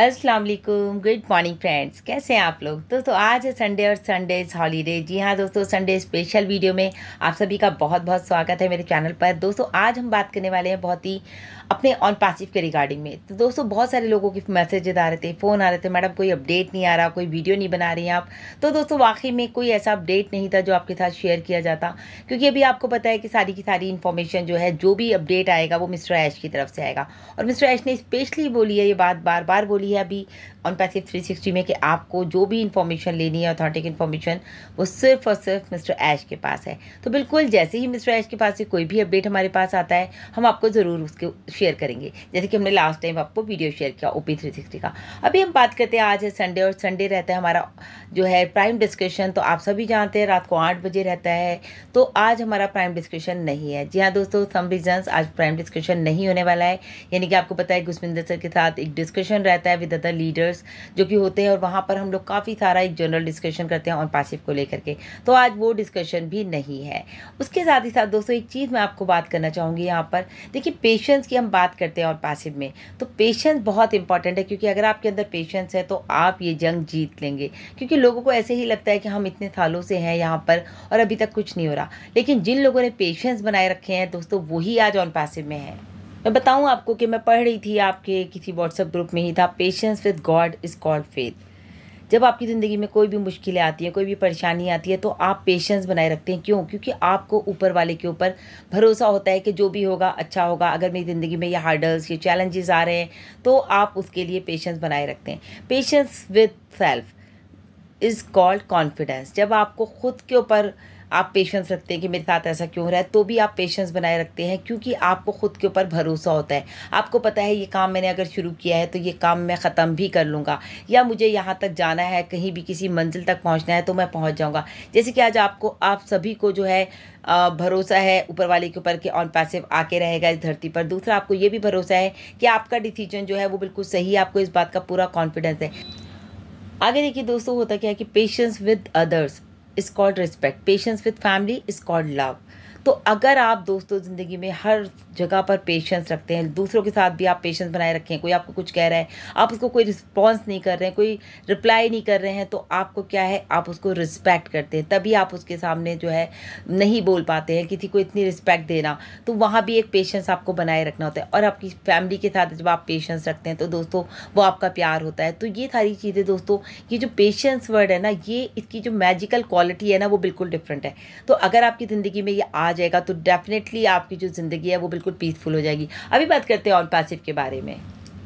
अस्सलाम वालेकुम, good morning friends. कैसे हैं आप लोग। दोस्तों आज है संडे और संडे इज़ हॉलीडे। जी हाँ दोस्तों, संडे स्पेशल वीडियो में आप सभी का बहुत बहुत स्वागत है मेरे चैनल पर। दोस्तों आज हम बात करने वाले हैं बहुत ही अपने ऑन पैसिव के रिगार्डिंग में। तो दोस्तों बहुत सारे लोगों के मैसेजेस आ रहे थे, फ़ोन आ रहे थे, मैडम कोई अपडेट नहीं आ रहा, कोई वीडियो नहीं बना रही हैं आप। तो दोस्तों वाकई में कोई ऐसा अपडेट नहीं था जो आपके साथ शेयर किया जाता, क्योंकि अभी आपको पता है कि सारी की सारी इन्फॉर्मेशन जो है, जो भी अपडेट आएगा वो मिस्टर ऐश की तरफ से आएगा। और मिस्टर ऐश ने स्पेशली बोली है, ये बात बार बार बोली है अभी ऑन पैसिव 360 में, कि आपको जो भी इन्फॉर्मेशन लेनी है, ऑथेंटिक इन्फॉर्मेशन, वो सिर्फ और सिर्फ मिस्टर ऐश के पास है। तो बिल्कुल जैसे ही मिस्टर ऐश के पास से कोई भी अपडेट हमारे पास आता है, हम आपको ज़रूर उसको शेयर करेंगे, जैसे कि हमने लास्ट टाइम आपको वीडियो शेयर किया OP 360 का। अभी हम बात करते हैं, आज है संडे और संडे रहता है हमारा जो है प्राइम डिस्कशन। तो आप सभी जानते हैं रात को 8 बजे रहता है। तो आज हमारा प्राइम डिस्कशन नहीं है। जी हाँ दोस्तों, सम रीजंस आज प्राइम डिस्कशन नहीं होने वाला है। यानी कि आपको पता है गुस्मिंदर सर के साथ एक डिस्कशन रहता है विद अदर लीडर्स जो कि होते हैं, और वहाँ पर हम लोग काफ़ी सारा एक जनरल डिस्कशन करते हैं ऑन पैसिव को लेकर के। तो आज वो डिस्कशन भी नहीं है। उसके साथ ही साथ दोस्तों एक चीज़ मैं आपको बात करना चाहूँगी यहाँ पर। देखिए पेशेंस की हम बात करते हैं ऑन पैसिव में, तो पेशेंस बहुत इंपॉर्टेंट है, क्योंकि अगर आपके अंदर पेशेंस है तो आप ये जंग जीत लेंगे। क्योंकि लोगों को ऐसे ही लगता है कि हम इतने सालों से हैं यहाँ पर और अभी तक कुछ नहीं हो रहा, लेकिन जिन लोगों ने पेशेंस बनाए रखे हैं दोस्तों, वही आज ऑन पैसिव में है। मैं बताऊं आपको कि मैं पढ़ रही थी, आपके किसी व्हाट्सएप ग्रुप में ही था, patience with God is called faith. जब आपकी ज़िंदगी में कोई भी मुश्किलें आती हैं, कोई भी परेशानी आती है, तो आप पेशेंस बनाए रखते हैं। क्यों? क्योंकि आपको ऊपर वाले के ऊपर भरोसा होता है कि जो भी होगा अच्छा होगा। अगर मेरी ज़िंदगी में ये हार्डल्स, ये चैलेंजेस आ रहे हैं, तो आप उसके लिए पेशेंस बनाए रखते हैं। Patience with self is called confidence. जब आपको खुद के ऊपर आप पेशेंस रखते हैं कि मेरे साथ ऐसा क्यों हो रहा है, तो भी आप पेशेंस बनाए रखते हैं, क्योंकि आपको खुद के ऊपर भरोसा होता है। आपको पता है ये काम मैंने अगर शुरू किया है तो ये काम मैं ख़त्म भी कर लूँगा, या मुझे यहाँ तक जाना है, कहीं भी किसी मंजिल तक पहुँचना है तो मैं पहुँच जाऊँगा। जैसे कि आज आपको, आप सभी को जो है भरोसा है ऊपर वाले के ऊपर कि ऑन पैसिव आके रहेगा इस धरती पर। दूसरा, आपको ये भी भरोसा है कि आपका डिसीजन जो है वो बिल्कुल सही है, आपको इस बात का पूरा कॉन्फिडेंस है। आगे देखिए दोस्तों, होता क्या है कि patience with others is called respect, patience with family is called love. तो अगर आप दोस्तों ज़िंदगी में हर जगह पर पेशेंस रखते हैं, दूसरों के साथ भी आप पेशेंस बनाए रखें, कोई आपको कुछ कह रहा है, आप उसको कोई रिस्पॉन्स नहीं कर रहे हैं, कोई रिप्लाई नहीं कर रहे हैं, तो आपको क्या है, आप उसको रिस्पेक्ट करते हैं। तभी आप उसके सामने जो है नहीं बोल पाते हैं। किसी को इतनी रिस्पेक्ट देना, तो वहाँ भी एक पेशेंस आपको बनाए रखना होता है। और आपकी फैमिली के साथ जब आप पेशेंस रखते हैं तो दोस्तों वो आपका प्यार होता है। तो ये सारी चीज़ें दोस्तों, ये जो पेशेंस वर्ड है ना, ये इसकी जो मैजिकल क्वालिटी है ना, वो बिल्कुल डिफरेंट है। तो अगर आपकी ज़िंदगी में ये आ जाएगा तो डेफिनेटली आपकी जो ज़िंदगी है वो बिल्कुल पीसफुल हो जाएगी। अभी बात करते हैं ऑन पैसिव के बारे में।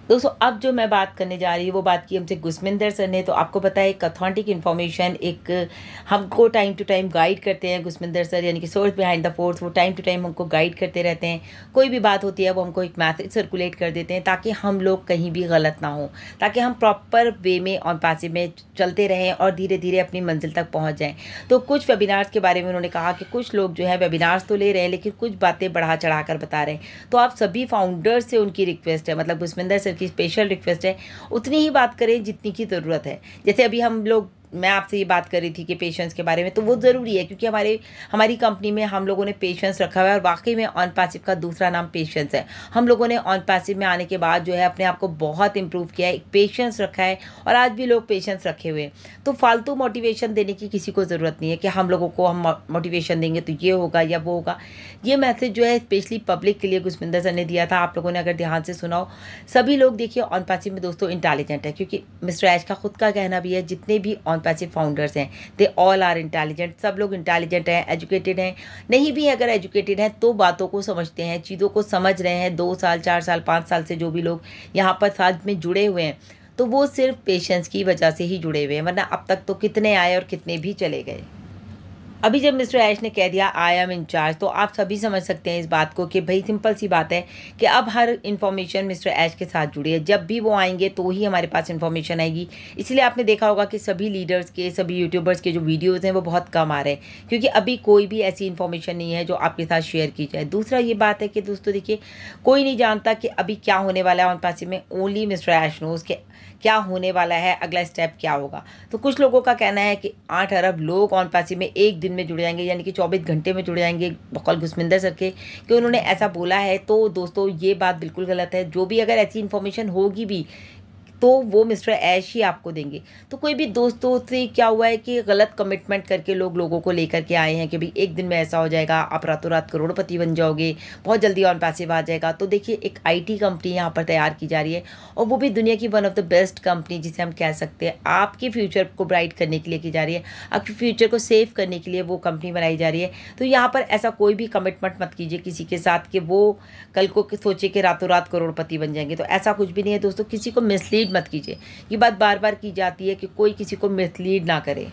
दोस्तों अब जो मैं बात करने जा रही हूँ वो बात की हमसे गुस्मिंदर सर ने। तो आपको पता है एक ऑथेंटिक इन्फॉर्मेशन, एक हमको टाइम टू टाइम गाइड करते हैं गुस्मिंदर सर, यानी कि सोर्स बिहाइंड द फोर्स। वो टाइम टू टाइम हमको गाइड करते रहते हैं। कोई भी बात होती है वो हमको एक मैसेज सर्कुलेट कर देते हैं, ताकि हम लोग कहीं भी गलत ना हो, ताकि हम प्रॉपर वे में ऑन पैसिव में चलते रहें और धीरे धीरे अपनी मंजिल तक पहुँच जाएँ। तो कुछ वेबिनार्स के बारे में उन्होंने कहा कि कुछ लोग जो है वेबिनार्स तो ले रहे हैं, लेकिन कुछ बातें बढ़ा चढ़ा कर बता रहे हैं। तो आप सभी फाउंडर्स से उनकी रिक्वेस्ट है, मतलब गुस्मिंदर सर की स्पेशल रिक्वेस्ट है, उतनी ही बात करें जितनी की ज़रूरत है। जैसे अभी हम लोग, मैं आपसे ये बात कर रही थी कि पेशेंस के बारे में, तो वो ज़रूरी है, क्योंकि हमारी कंपनी में हम लोगों ने पेशेंस रखा हुआ है। और वाकई में ऑन पैसिव का दूसरा नाम पेशेंस है। हम लोगों ने ऑन पैसिव में आने के बाद जो है अपने आप को बहुत इंप्रूव किया है, पेशेंस रखा है, और आज भी लोग पेशेंस रखे हुए हैं। तो फालतू मोटिवेशन देने की किसी को ज़रूरत नहीं है कि हम लोगों को हम मोटिवेशन देंगे तो ये होगा या वो होगा। ये मैसेज जो है स्पेशली पब्लिक के लिए गुस्मिंदर सर ने दिया था। आप लोगों ने अगर ध्यान से सुना हो, सभी लोग देखिए ऑन पैसिव में दोस्तों इंटेलिजेंट है, क्योंकि मिस्टर ऐश का खुद का कहना भी है, जितने भी ऑन पैसिव फाउंडर्स हैं दे ऑल आर इंटेलिजेंट। सब लोग इंटेलिजेंट हैं, एजुकेटेड हैं। नहीं भी अगर एजुकेटेड हैं तो बातों को समझते हैं, चीज़ों को समझ रहे हैं। 2 साल 4 साल 5 साल से जो भी लोग यहाँ पर साथ में जुड़े हुए हैं, तो वो सिर्फ पेशेंस की वजह से ही जुड़े हुए हैं, वरना अब तक तो कितने आए और कितने भी चले गए। अभी जब मिस्टर ऐश ने कह दिया आई एम इन चार्ज, तो आप सभी समझ सकते हैं इस बात को कि भाई सिंपल सी बात है कि अब हर इन्फॉर्मेशन मिस्टर ऐश के साथ जुड़ी है। जब भी वो आएंगे तो ही हमारे पास इन्फॉर्मेशन आएगी। इसलिए आपने देखा होगा कि सभी लीडर्स के, सभी यूट्यूबर्स के जो वीडियोज़ हैं वो बहुत कम आ रहे हैं, क्योंकि अभी कोई भी ऐसी इन्फॉर्मेशन नहीं है जो आपके साथ शेयर की जाए। दूसरा ये बात है कि दोस्तों देखिए, कोई नहीं जानता कि अभी क्या होने वाला है ऑन पैसिव में। ओनली मिस्टर ऐश नोज के क्या होने वाला है, अगला स्टेप क्या होगा। तो कुछ लोगों का कहना है कि 8 अरब लोग ऑन पैसिव में एक दिन में जुड़ जाएंगे, यानी कि 24 घंटे में जुड़ जाएंगे, बकौल गुस्मिंदर सर के, कि उन्होंने ऐसा बोला है। तो दोस्तों ये बात बिल्कुल गलत है। जो भी अगर ऐसी इन्फॉर्मेशन होगी भी तो वो मिस्टर ऐश ही आपको देंगे। तो कोई भी दोस्तों से क्या हुआ है कि गलत कमिटमेंट करके लोगों को लेकर के आए हैं कि भाई एक दिन में ऐसा हो जाएगा, आप रातों रात करोड़पति बन जाओगे, बहुत जल्दी ऑन पैसिव आ जाएगा। तो देखिए एक IT कंपनी यहाँ पर तैयार की जा रही है, और वो भी दुनिया की one of the best company जिसे हम कह सकते हैं आपके फ्यूचर को ब्राइट करने के लिए की जा रही है, आपके फ्यूचर को सेव करने के लिए वो कंपनी बनाई जा रही है। तो यहाँ पर ऐसा कोई भी कमिटमेंट मत कीजिए किसी के साथ कि वो कल को सोचे कि रातों रात करोड़पति बन जाएंगे। तो ऐसा कुछ भी नहीं है दोस्तों, किसी को मिसलीड मत कीजिए। ये बात बार बार की जाती है कि कोई किसी को मिसलीड ना करे।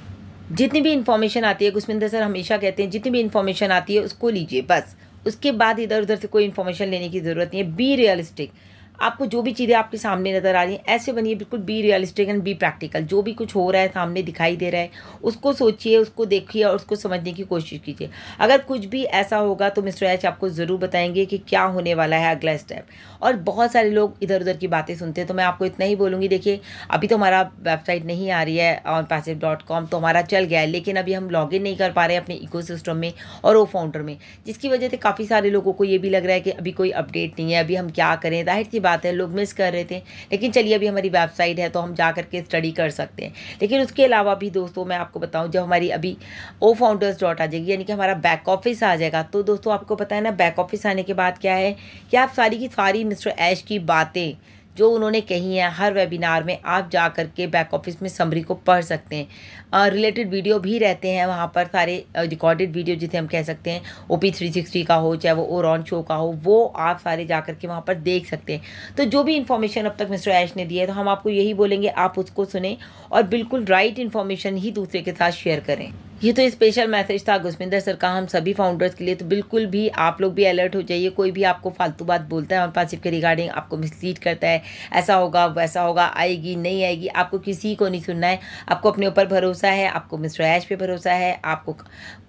जितनी भी इन्फॉर्मेशन आती है, गुरविंदर सर हमेशा कहते हैं जितनी भी इन्फॉर्मेशन आती है उसको लीजिए बस, उसके बाद इधर उधर से कोई इन्फॉर्मेशन लेने की ज़रूरत नहीं है। बी रियलिस्टिक, आपको जो भी चीज़ें आपके सामने नज़र आ रही हैं ऐसे बनिए, बिल्कुल be realistic and be practical. जो भी कुछ हो रहा है सामने दिखाई दे रहा है उसको सोचिए, उसको देखिए और उसको समझने की कोशिश कीजिए। अगर कुछ भी ऐसा होगा तो मिस्टर एच आपको ज़रूर बताएंगे कि क्या होने वाला है अगला स्टेप। और बहुत सारे लोग इधर उधर की बातें सुनते हैं, तो मैं आपको इतना ही बोलूँगी, देखिए अभी तो हमारा वेबसाइट नहीं आ रही है onpassive.com, तो हमारा चल गया है, लेकिन अभी हम लॉगिन नहीं कर पा रहे हैं अपने इकोसिस्टम में और ओ फाउंडर में, जिसकी वजह से काफ़ी सारे लोगों को ये भी लग रहा है कि अभी कोई अपडेट नहीं है, अभी हम क्या करें। जाहिर सी बात है लोग मिस कर रहे थे, लेकिन चलिए अभी हमारी वेबसाइट है तो हम जा करके स्टडी कर सकते हैं। लेकिन उसके अलावा भी दोस्तों मैं आपको बताऊं, जब हमारी अभी ofounders.a आ जाएगी, यानी कि हमारा बैक ऑफिस आ जाएगा, तो दोस्तों आपको पता है ना बैक ऑफिस आने के बाद क्या है कि आप सारी की सारी मिस्टर ऐश की बातें जो उन्होंने कही हैं हर वेबिनार में आप जा कर के बैक ऑफिस में समरी को पढ़ सकते हैं। रिलेटेड वीडियो भी रहते हैं वहाँ पर, सारे रिकॉर्डेड वीडियो जिसे हम कह सकते हैं OP360 का हो चाहे वो ओरॉन शो का हो, वो आप सारे जा कर के वहाँ पर देख सकते हैं। तो जो भी इन्फॉर्मेशन अब तक मिस्टर ऐश ने दी है तो हम आपको यही बोलेंगे आप उसको सुने और बिल्कुल राइट इन्फॉर्मेशन ही दूसरे के साथ शेयर करें। ये तो स्पेशल मैसेज था गुरविंदर सर का हम सभी फाउंडर्स के लिए, तो बिल्कुल भी आप लोग भी अलर्ट हो जाइए। कोई भी आपको फालतू बात बोलता है OnPassive के रिगार्डिंग, आपको मिसलीड करता है, ऐसा होगा वैसा होगा, आएगी नहीं आएगी, आपको किसी को नहीं सुनना है। आपको अपने ऊपर भरोसा है, आपको मिस्टर ऐश पे भरोसा है, आपको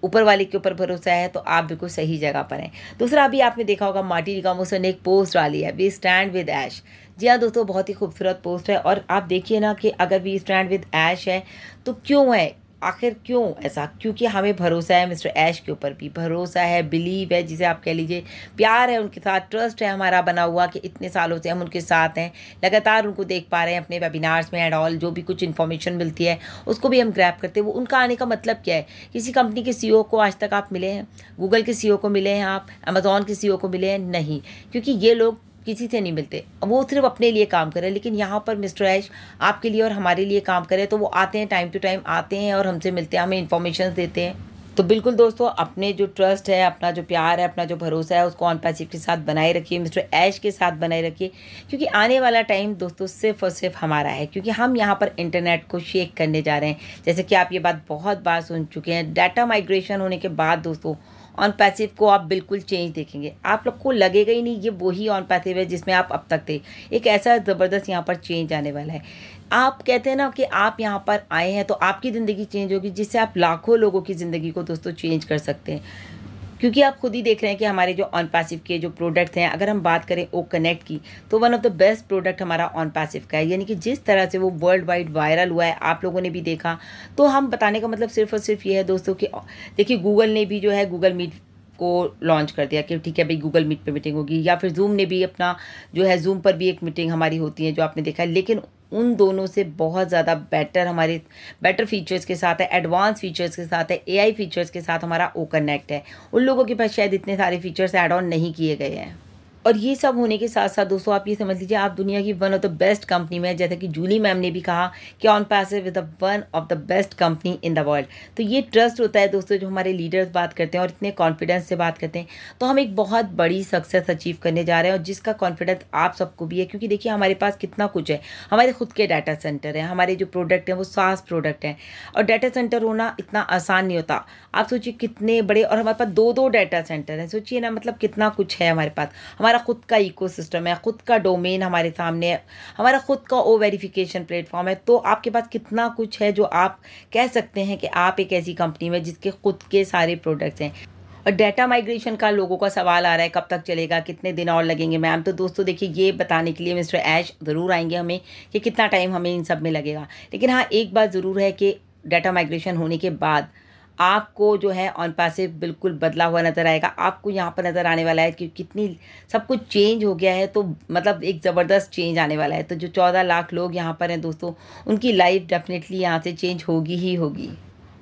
ऊपर वाले के ऊपर भरोसा है, तो आप बिल्कुल सही जगह पर हैं। दूसरा अभी आपने देखा होगा मार्टी डिकामो सर ने एक पोस्ट डाली है, वी स्टैंड विद ऐश। जी हाँ दोस्तों, बहुत ही खूबसूरत पोस्ट है। और आप देखिए ना कि अगर वी स्टैंड विद ऐश है तो क्यों है, आखिर क्यों ऐसा? क्योंकि हमें भरोसा है मिस्टर ऐश के ऊपर भी, भरोसा है, बिलीव है, जिसे आप कह लीजिए, प्यार है उनके साथ, ट्रस्ट है हमारा बना हुआ कि इतने सालों से हम उनके साथ हैं, लगातार उनको देख पा रहे हैं अपने वेबिनार्स में एंड ऑल। जो भी कुछ इन्फॉर्मेशन मिलती है उसको भी हम ग्रैब करते हैं। वो उनका आने का मतलब क्या है? किसी कंपनी के CEO को आज तक आप मिले हैं? गूगल के CEO को मिले हैं आप? अमेजॉन के CEO को मिले हैं? नहीं, क्योंकि ये लोग किसी से नहीं मिलते, वो सिर्फ अपने लिए काम करें। लेकिन यहाँ पर मिस्टर ऐश आपके लिए और हमारे लिए काम करें, तो वो आते हैं, टाइम टू टाइम आते हैं और हमसे मिलते हैं, हमें इन्फॉर्मेशन देते हैं। तो बिल्कुल दोस्तों, अपने जो ट्रस्ट है, अपना जो प्यार है, अपना जो भरोसा है, उसको OnPassive के साथ बनाए रखिए, मिस्टर ऐश के साथ बनाए रखिए, क्योंकि आने वाला टाइम दोस्तों सिर्फ और सिर्फ हमारा है। क्योंकि हम यहाँ पर इंटरनेट को शेक करने जा रहे हैं। जैसे कि आप ये बात बहुत बार सुन चुके हैं, डाटा माइग्रेशन होने के बाद दोस्तों OnPassive को आप बिल्कुल चेंज देखेंगे। आप लोग को लगेगा ही नहीं ये वही OnPassive है जिसमें आप अब तक थे। एक ऐसा ज़बरदस्त यहाँ पर चेंज आने वाला है। आप कहते हैं ना कि आप यहाँ पर आए हैं तो आपकी ज़िंदगी चेंज होगी, जिससे आप लाखों लोगों की ज़िंदगी को दोस्तों चेंज कर सकते हैं। क्योंकि आप खुद ही देख रहे हैं कि हमारे जो OnPassive के जो प्रोडक्ट्स हैं, अगर हम बात करें ओ कनेक्ट की, तो one of the best product हमारा OnPassive का है। यानी कि जिस तरह से वो वर्ल्ड वाइड वायरल हुआ है, आप लोगों ने भी देखा। तो हम बताने का मतलब सिर्फ और सिर्फ ये है दोस्तों कि देखिए गूगल ने भी जो है गूगल मीट को लॉन्च कर दिया कि ठीक है भाई गूगल मीट पे मीटिंग होगी, या फिर जूम ने भी अपना जो है जूम पर भी एक मीटिंग हमारी होती है जो आपने देखा है। लेकिन उन दोनों से बहुत ज़्यादा बेटर हमारे बेटर फीचर्स के साथ है, एडवांस फीचर्स के साथ है, AI फीचर्स के साथ हमारा ओ कनेक्ट है। उन लोगों के पास शायद इतने सारे फीचर्स ऐड ऑन नहीं किए गए हैं। और ये सब होने के साथ साथ दोस्तों आप ये समझ लीजिए आप दुनिया की one of the best company में, जैसे कि जूली मैम ने भी कहा कि OnPassive is the one of the best company in the world. तो ये ट्रस्ट होता है दोस्तों, जो हमारे लीडर्स बात करते हैं और इतने कॉन्फिडेंस से बात करते हैं, तो हम एक बहुत बड़ी सक्सेस अचीव करने जा रहे हैं, और जिसका कॉन्फिडेंस आप सबको भी है। क्योंकि देखिए हमारे पास कितना कुछ है, हमारे खुद के डाटा सेंटर हैं, हमारे जो प्रोडक्ट हैं वो SaaS प्रोडक्ट हैं, और डाटा सेंटर होना इतना आसान नहीं होता। आप सोचिए कितने बड़े, और हमारे पास 2 डाटा सेंटर हैं, सोचिए ना, मतलब कितना कुछ है हमारे पास। हमारा खुद का इकोसिस्टम है, खुद का डोमेन हमारे सामने है, हमारा खुद का ओ वेरिफिकेशन प्लेटफॉर्म है। तो आपके पास कितना कुछ है जो आप कह सकते हैं कि आप एक ऐसी कंपनी में जिसके खुद के सारे प्रोडक्ट्स हैं। और डाटा माइग्रेशन का लोगों का सवाल आ रहा है कब तक चलेगा, कितने दिन और लगेंगे मैम। तो दोस्तों देखिए ये बताने के लिए मिस्टर ऐश ज़रूर आएंगे हमें कि कितना टाइम हमें इन सब में लगेगा। लेकिन हाँ, एक बात ज़रूर है कि डाटा माइग्रेशन होने के बाद आपको जो है ऑन पैसिव बिल्कुल बदला हुआ नज़र आएगा। आपको यहाँ पर नज़र आने वाला है कि कितनी सब कुछ चेंज हो गया है, तो मतलब एक ज़बरदस्त चेंज आने वाला है। तो जो 14 लाख लोग यहाँ पर हैं दोस्तों, उनकी लाइफ डेफिनेटली यहाँ से चेंज होगी ही होगी।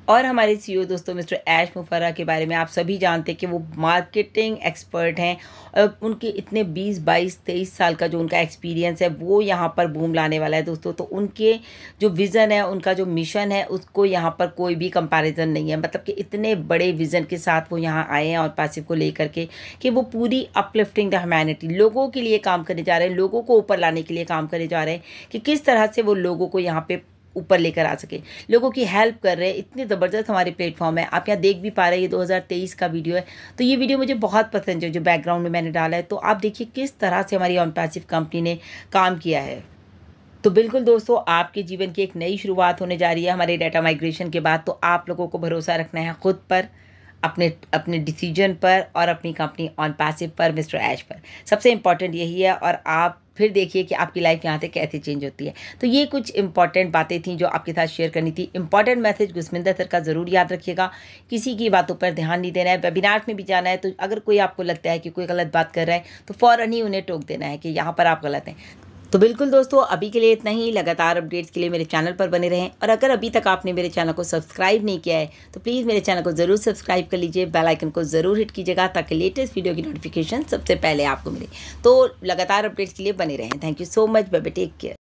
और हमारे सीईओ दोस्तों मिस्टर ऐश मुफर्रा के बारे में आप सभी जानते हैं कि वो मार्केटिंग एक्सपर्ट हैं और उनके इतने 20, 22, 23 साल का जो उनका एक्सपीरियंस है वो यहाँ पर बूम लाने वाला है दोस्तों। तो उनके जो विज़न है, उनका जो मिशन है, उसको यहाँ पर कोई भी कंपैरिजन नहीं है। मतलब कि इतने बड़े विज़न के साथ वो यहाँ आए हैं और पैसिव को लेकर के कि वो पूरी अपलिफ्टिंग द ह्यूमैनिटी, लोगों के लिए काम करने जा रहे हैं, लोगों को ऊपर लाने के लिए काम करने जा रहे हैं कि किस तरह से वो लोगों को यहाँ पे ऊपर लेकर आ सके, लोगों की हेल्प कर रहे हैं। इतनी ज़बरदस्त हमारी प्लेटफॉर्म है, आप यहाँ देख भी पा रहे हैं। ये 2023 का वीडियो है, तो ये वीडियो मुझे बहुत पसंद है जो बैकग्राउंड में मैंने डाला है। तो आप देखिए किस तरह से हमारी ऑन पैसिव कंपनी ने काम किया है। तो बिल्कुल दोस्तों, आपके जीवन की एक नई शुरुआत होने जा रही है हमारे डाटा माइग्रेशन के बाद। तो आप लोगों को भरोसा रखना है खुद पर, अपने डिसीजन पर और अपनी कंपनी ऑन पैसिव पर, मिस्टर ऐश पर। सबसे इम्पॉर्टेंट यही है। और आप फिर देखिए कि आपकी लाइफ यहाँ से कैसे चेंज होती है। तो ये कुछ इंपॉर्टेंट बातें थी जो आपके साथ शेयर करनी थी। इंपॉर्टेंट मैसेज गुस्मिंदर सर का ज़रूर याद रखिएगा, किसी की बातों पर ध्यान नहीं देना है। वेबिनार में भी जाना है तो अगर कोई आपको लगता है कि कोई गलत बात कर रहा है तो फ़ौरन ही उन्हें टोक देना है कि यहाँ पर आप गलत हैं। तो बिल्कुल दोस्तों, अभी के लिए इतना ही। लगातार अपडेट्स के लिए मेरे चैनल पर बने रहें। और अगर अभी तक आपने मेरे चैनल को सब्सक्राइब नहीं किया है तो प्लीज़ मेरे चैनल को ज़रूर सब्सक्राइब कर लीजिए, बेल आइकन को ज़रूर हिट कीजिएगा ताकि लेटेस्ट वीडियो की नोटिफिकेशन सबसे पहले आपको मिले। तो लगातार अपडेट्स के लिए बने रहें। Thank you so much, bye bye, take care.